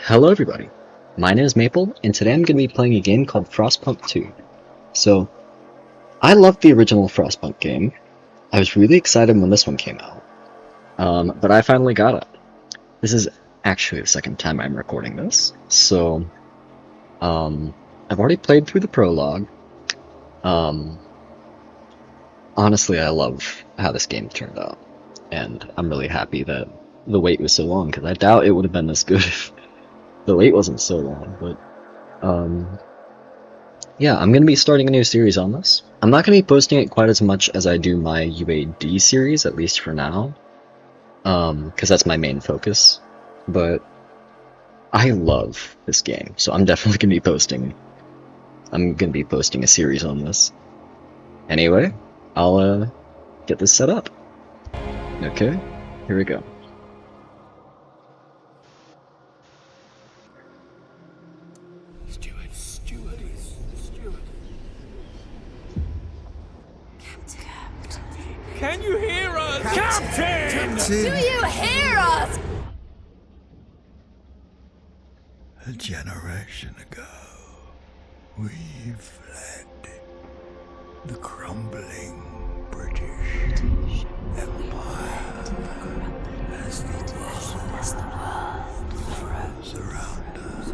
Hello everybody, my name is Maple, and today I'm going to be playing a game called Frostpunk 2. So, I loved the original Frostpunk game. I was really excited when this one came out. But I finally got it. This is actually the second time I'm recording this, so, I've already played through the prologue. Honestly, I love how this game turned out, and I'm really happy that the wait was so long, because I doubt it would have been this good if the wait wasn't so long, but, yeah, I'm going to be starting a new series on this. I'm not going to be posting it quite as much as I do my UAD series, at least for now, because that's my main focus, but I love this game, so I'm definitely going to be posting a series on this. Anyway, I'll, get this set up. Okay, here we go. Can you hear us? Captain! Do you hear us? A generation ago, we fled the crumbling British Empire as the world froze around us.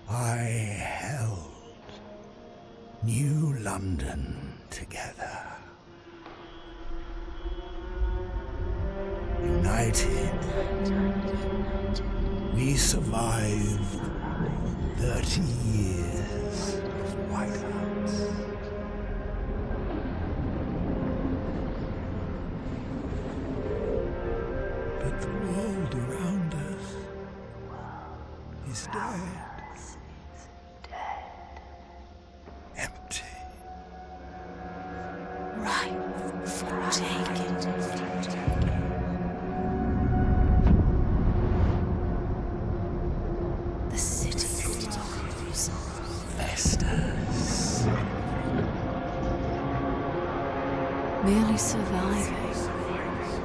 I held New London together. United, we survived 30 years of whiteouts. But the world around us is dead. Empty. Right for taking. The city flows. Vestas. Merely surviving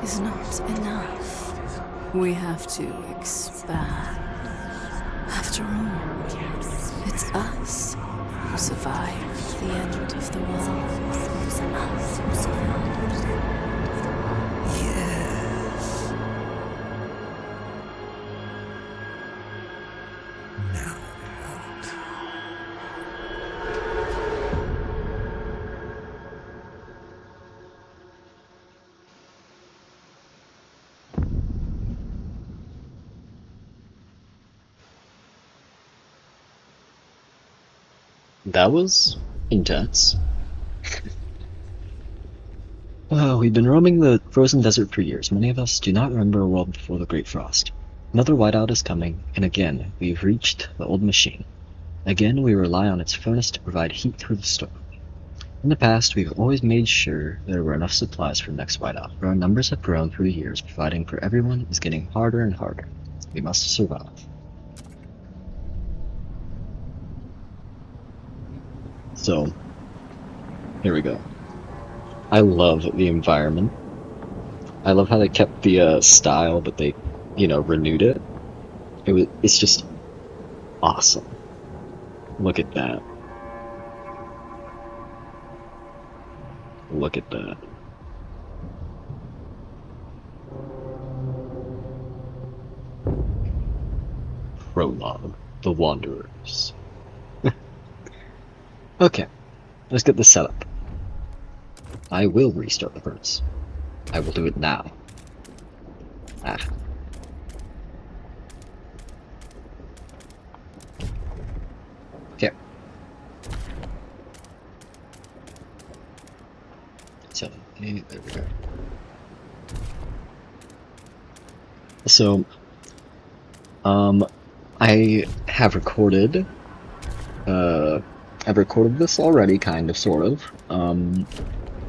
is not enough. We have to expand. After all, it's us who survived the end of the world. It's us who survived. Yes. Now what? That was intense. Well, we've been roaming the frozen desert for years. Many of us do not remember a world before the Great Frost. Another whiteout is coming, and again, we've reached the old machine. Again, we rely on its furnace to provide heat through the storm. In the past, we've always made sure there were enough supplies for the next whiteout, but our numbers have grown through the years. Providing for everyone is getting harder and harder. We must survive. So, here we go. I love the environment. I love how they kept the style, but they, renewed it. It's just awesome. Look at that. Look at that. Prologue, The Wanderers. Okay, let's get this set up. I will restart the furnace. I will do it now. Okay. 7, 8, there we go. So, I have recorded, I've recorded this already, kind of, sort of,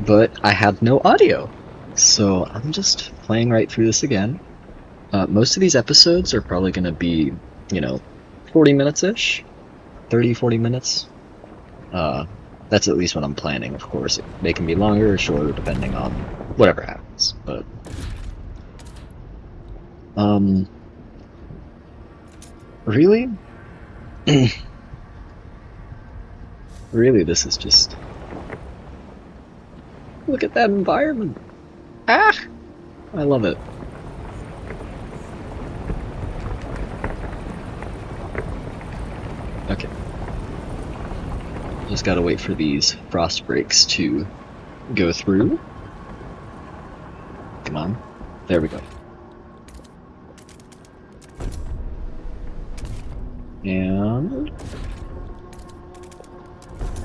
but I had no audio, so I'm just playing right through this again. Most of these episodes are probably going to be, 40 minutes-ish, 30, 40 minutes. That's at least what I'm planning, of course. They can be longer or shorter, depending on whatever happens, but Really? Really, this is just... Look at that environment! Ah! I love it. Okay. Just gotta wait for these frost breaks to go through. Come on. There we go. And...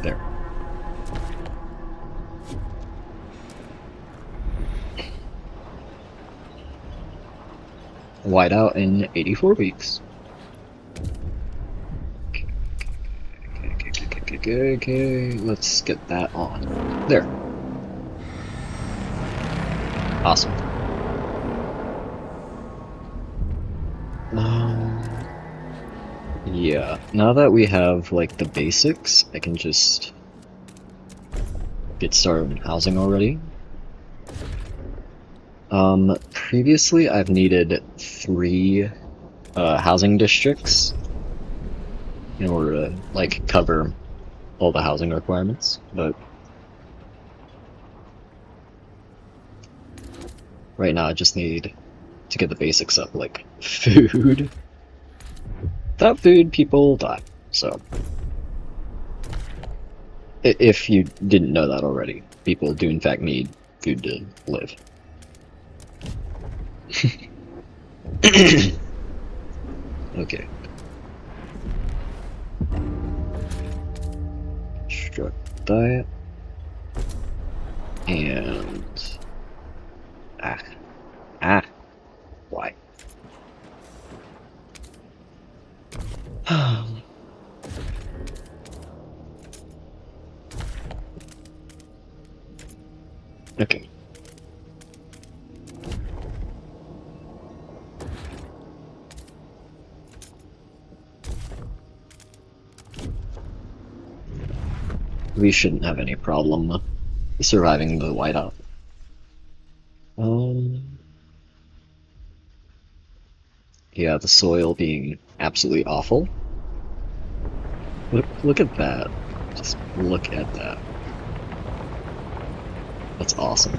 there. Whiteout in 84 weeks. Okay, let's get that on. There. Awesome. Yeah, now that we have, like, the basics, I can just get started in housing already. Previously I've needed 3 housing districts in order to, like, cover all the housing requirements, but right now I just need to get the basics up, like food. Without food, people die, so... If you didn't know that already, people do in fact need food to live. Okay. Construct diet. And... Why? Okay. We shouldn't have any problem surviving the whiteout. Yeah, the soil being absolutely awful. Look at that. Just look at that. That's awesome.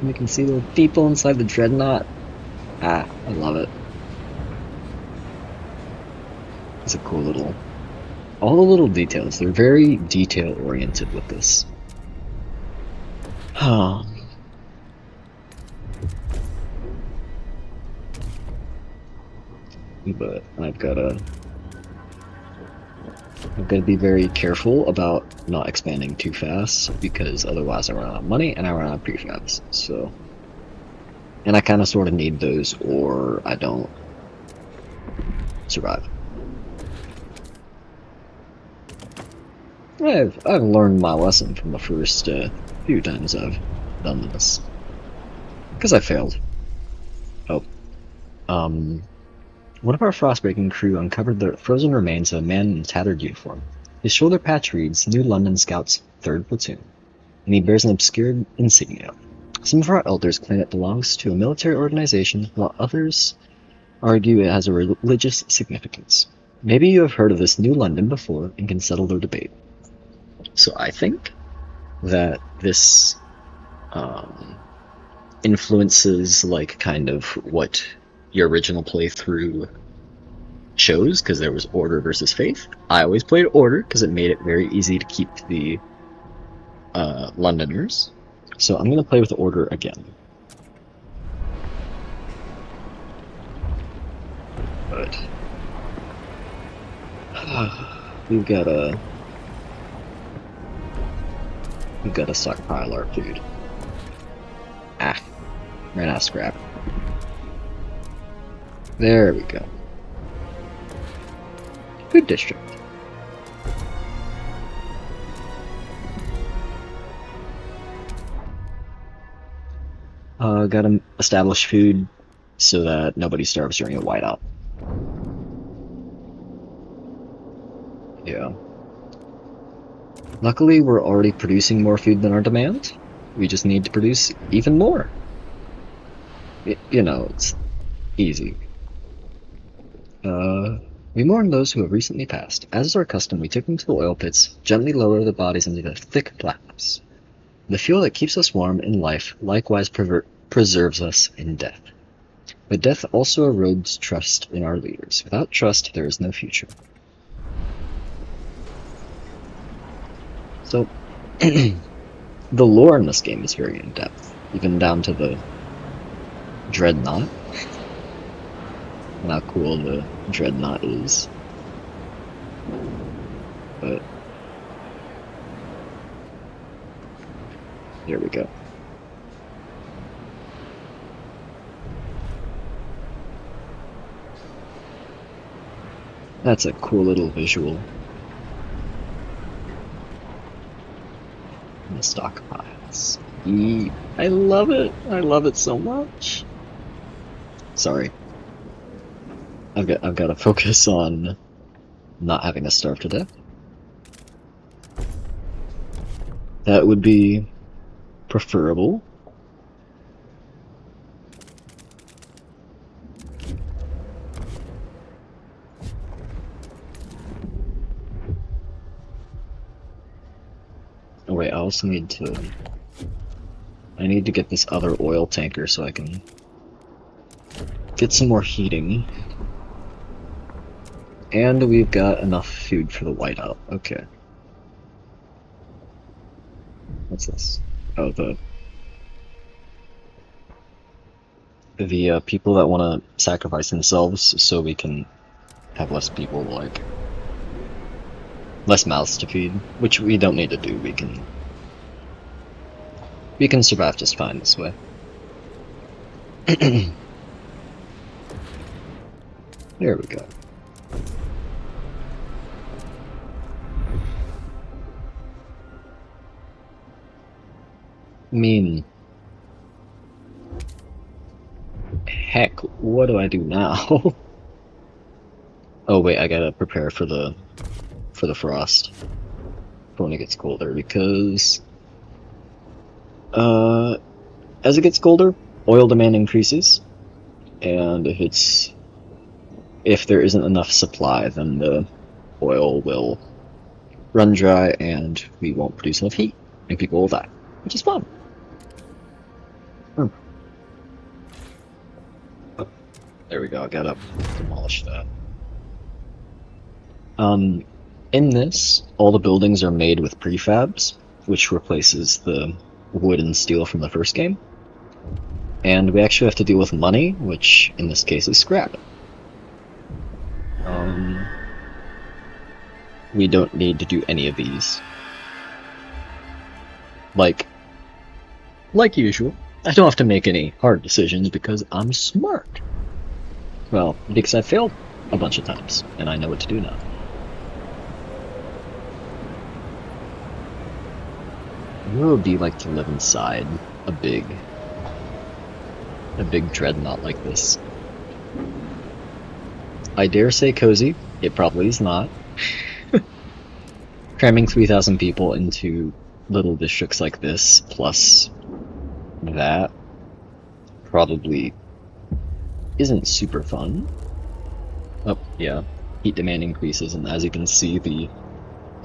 You can see little people inside the dreadnought. I love it. It's a cool little... all the little details, they're very detail-oriented with this. But I've gotta be very careful about not expanding too fast, because otherwise I run out of money and I run out of prefabs, so... And I kinda sorta need those, or I don't survive. I've learned my lesson from the first few times I've done this. Because I failed. Oh. One of our frostbreaking crew uncovered the frozen remains of a man in a tattered uniform. His shoulder patch reads, New London Scouts, 3rd Platoon, and he bears an obscure insignia. Some of our elders claim it belongs to a military organization, while others argue it has a religious significance. Maybe you have heard of this New London before and can settle the debate. So I think that this influences, like, kind of what your original playthrough chose, because there was Order versus Faith. I always played Order because it made it very easy to keep the Londoners. So I'm going to play with Order again. But we've got to stockpile our food. Ran out of scrap. There we go. Food district. Gotta establish food so that nobody starves during a whiteout. Yeah. Luckily, we're already producing more food than our demand. We just need to produce even more. You know, it's easy. We mourn those who have recently passed. As is our custom, we took them to the oil pits, gently lower the bodies into the thick blackness. The fuel that keeps us warm in life likewise preserves us in death. But death also erodes trust in our leaders. Without trust, there is no future. So, the lore in this game is very in-depth, even down to the Dreadnought. And how cool the Dreadnought is. But here we go. That's a cool little visual. And the stockpiles. Eeee. I love it! I love it so much! Sorry. I've got to focus on not having us starve to death. That would be preferable. Oh wait, I also need to... I need to get this other oil tanker so I can get some more heating. And we've got enough food for the whiteout. Okay. What's this? Oh, the people that want to sacrifice themselves so we can have less people, like, less mouths to feed, which we don't need to do. We can survive just fine this way. There we go. I mean, heck, what do I do now? Oh wait, I gotta prepare for the frost for when it gets colder, because as it gets colder, oil demand increases, and if there isn't enough supply, then the oil will run dry and we won't produce enough heat, and people will die, which is fun. Oh, there we go, I gotta demolish that. In this, all the buildings are made with prefabs, which replaces the wood and steel from the first game. And we actually have to deal with money, which in this case is scrap. We don't need to do any of these. Like usual, I don't have to make any hard decisions because I'm smart. Well, because I failed a bunch of times, and I know what to do now. What would it be like to live inside a big dreadnought like this? I dare say cozy. It probably is not. Cramming 3,000 people into little districts like this, plus that, probably isn't super fun. Oh, yeah. Heat demand increases, and as you can see, the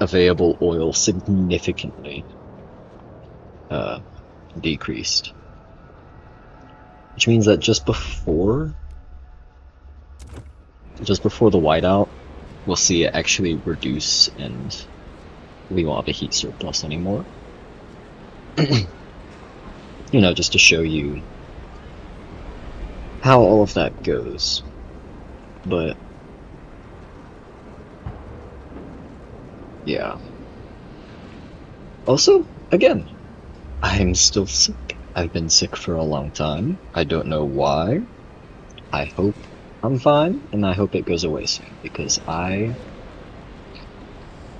available oil significantly decreased. Which means that just before the whiteout, we'll see it actually reduce and we won't have a heat surplus anymore. You know, just to show you how all of that goes. But yeah. Also, again, I'm still sick. I've been sick for a long time. I don't know why. I hope I'm fine, and I hope it goes away soon, because I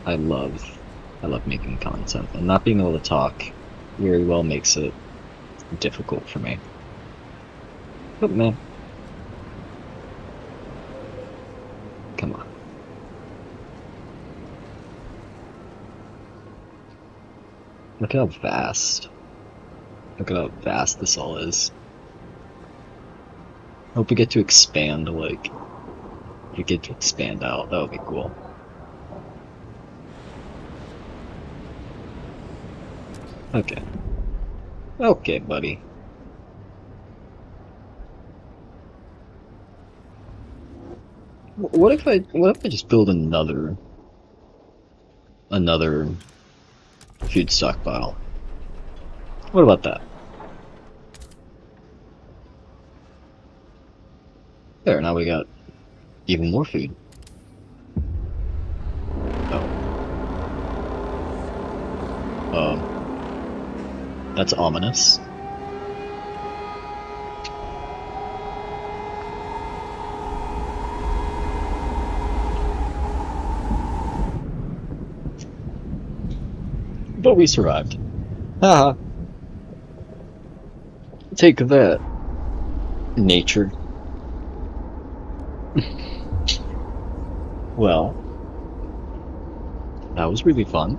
love making content, and not being able to talk very well makes it difficult for me. Oh man. Come on. Look how vast. Look at how vast this all is. Hope we get to expand, like, if we get to expand out, that would be cool. Okay. Okay, buddy. What if I just build another food stockpile? What about that? There, now we got even more food. Oh. That's ominous. But we survived. Haha. Take that, nature. Well, that was really fun.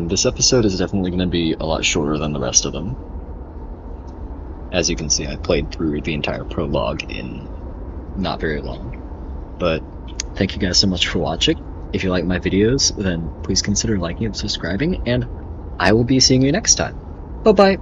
This episode is definitely going to be a lot shorter than the rest of them. As you can see, I played through the entire prologue in not very long. But thank you guys so much for watching. If you like my videos, then please consider liking and subscribing, and I will be seeing you next time. Bye-bye!